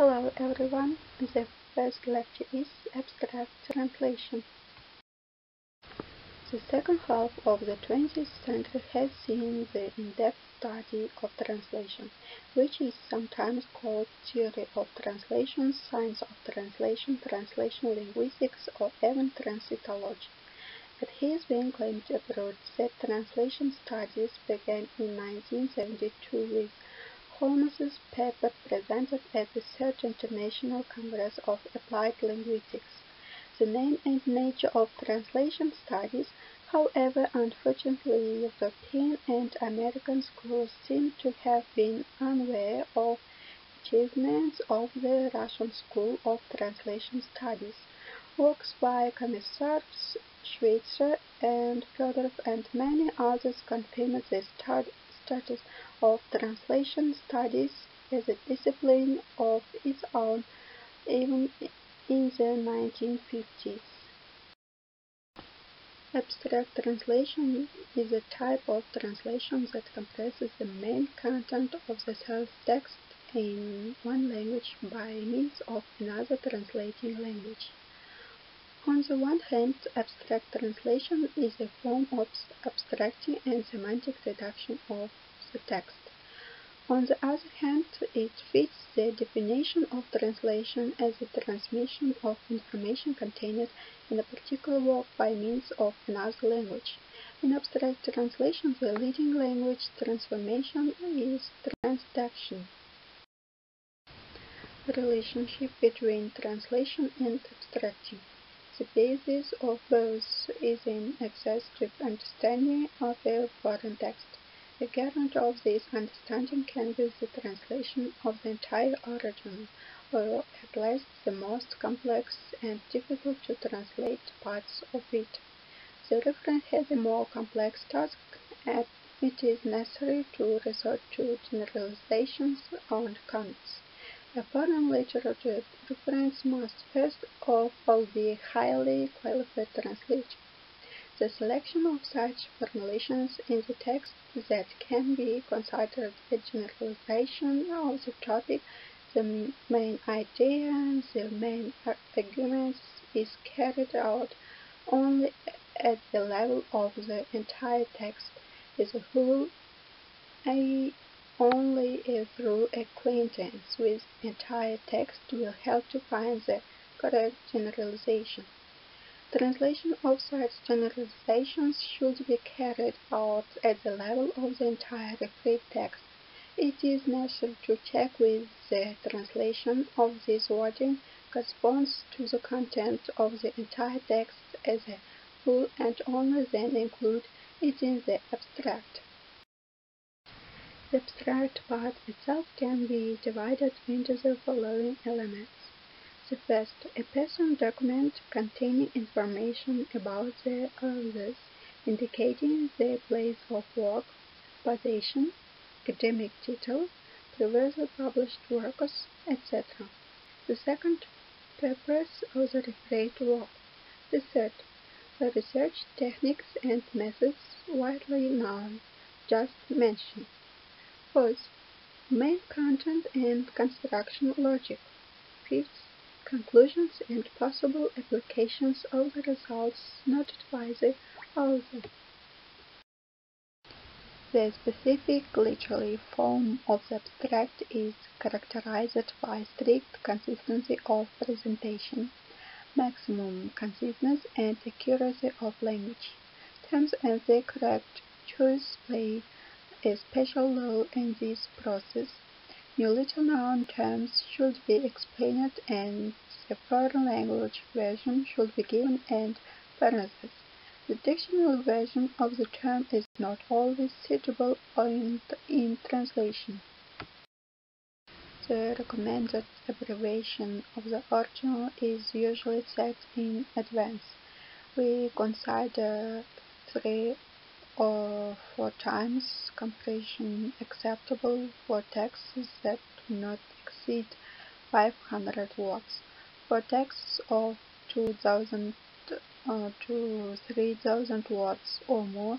Hello everyone, the first lecture is Abstract Translation. The second half of the 20th century has seen the in-depth study of translation, which is sometimes called theory of translation, science of translation, translation linguistics, or even transitology. It has been claimed abroad that translation studies began in 1972 with Holmes's paper presented at the Third International Congress of Applied Linguistics. The name and nature of translation studies, however, unfortunately, European and American scholars seem to have been unaware of achievements of the Russian School of Translation Studies. Works by Komissarsky, Schweitzer, and Fedorov and many others confirmed the status of translation studies as a discipline of its own even in the 1950s. Abstract translation is a type of translation that compresses the main content of the source text in one language by means of another translating language. On the one hand, abstract translation is a form of abstracting and semantic reduction of the text. On the other hand, it fits the definition of translation as the transmission of information contained in a particular work by means of another language. In abstract translation, the leading language transformation is transduction. The relationship between translation and abstracting. The basis of both is an exhaustive understanding of a foreign text. A guarantee of this understanding can be the translation of the entire original, or at least the most complex and difficult to translate parts of it. The referent has a more complex task, and it is necessary to resort to generalizations and comments. A foreign literature reference must first of all be a highly qualified translator. The selection of such formulations in the text that can be considered a generalization of the topic, the main idea, the main arguments, is carried out only at the level of the entire text as a whole, only through acquaintance with the entire text will help to find the correct generalization. Translation of such generalizations should be carried out at the level of the entire free text. It is necessary to check whether the translation of this wording corresponds to the content of the entire text as a whole and only then include it in the abstract. The abstract part itself can be divided into the following elements. The first, a person document containing information about the authors, indicating their place of work, position, academic title, previously published works, etc. The second, purpose of the referred work. The third, the research techniques and methods widely known, just mentioned. Fourth, main content and construction logic. Fifth, conclusions and possible applications of the results noted by the author. The specific literary form of the abstract is characterized by strict consistency of presentation, maximum conciseness and accuracy of language. Terms and their correct choice play a special role in this process. New little-known terms should be explained and the foreign language version should be given and parentheses. The dictionary version of the term is not always suitable in translation. The recommended abbreviation of the original is usually set in advance. We consider 3 or 4 times compression acceptable for texts that do not exceed 500 words. For texts of 2,000 to 3,000 words or more,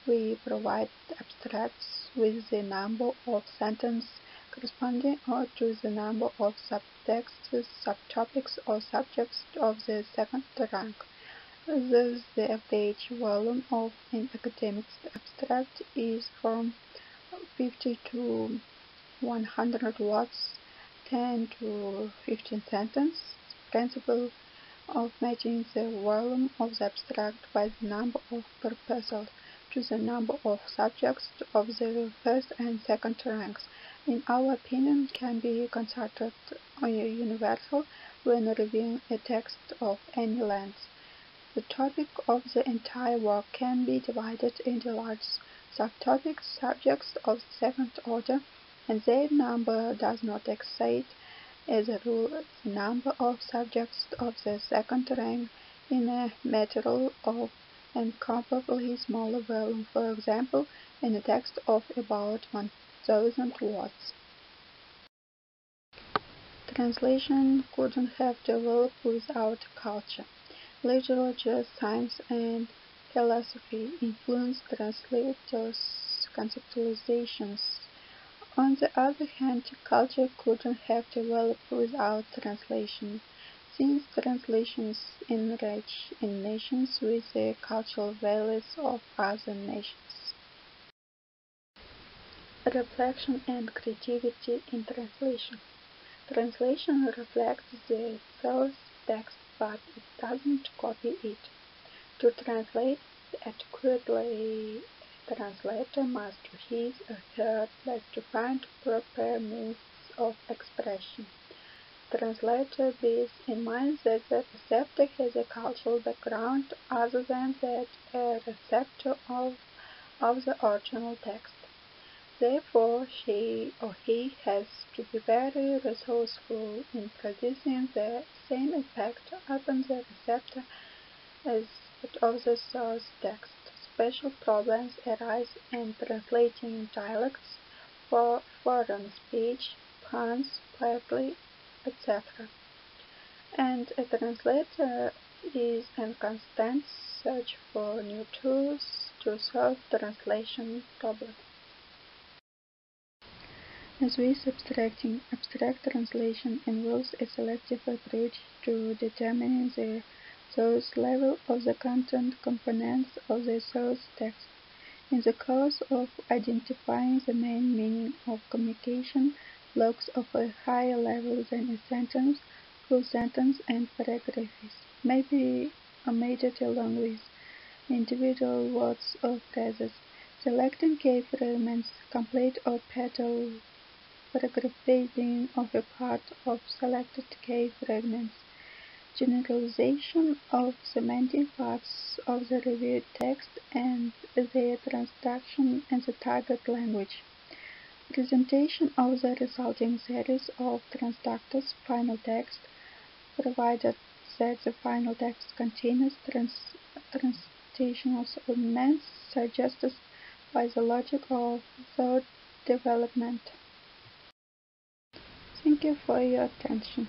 we provide abstracts with the number of sentences corresponding to the number of subtexts, subtopics, or subjects of the second rank. Thus, the average volume of an academic abstract is from 50 to 100 words, 10 to 15 sentences. The principle of matching the volume of the abstract by the number of proposals to the number of subjects of the first and second ranks, in our opinion, can be considered universal when reviewing a text of any length. The topic of the entire work can be divided into large subtopics, subjects of the second order, and their number does not exceed, as a rule, the number of subjects of the second rank in a material of incomparably smaller volume, for example, in a text of about 1,000 words. Translation couldn't have developed without culture. Literature, science, and philosophy influence translators' conceptualizations. On the other hand, culture couldn't have developed without translation, since translations enrich nations with the cultural values of other nations. Reflection and creativity in translation. Translation reflects the source text, but it doesn't copy it. To translate adequately, a translator must use or her best to find proper means of expression. The translator bears in mind that the receptor has a cultural background other than that a receptor of the original text. Therefore, she or he has to be very resourceful in producing the same effect upon the receptor as that of the source text. Special problems arise in translating dialects, for foreign speech, puns, poetry, etc. And a translator is in constant search for new tools to solve translation problems. As with abstracting, abstract translation involves a selective approach to determining the source level of the content components of the source text. In the course of identifying the main meaning of communication, blocks of a higher level than a sentence, full sentence, and paragraphs may be omitted along with individual words or phrases. Selecting key fragments, complete or partial paragraphing of a part of selected key fragments, generalization of semantic parts of the reviewed text and their transduction in the target language, presentation of the resulting series of transductors final text, provided that the final text contains transitional elements suggested by the logic of thought development. Thank you for your attention.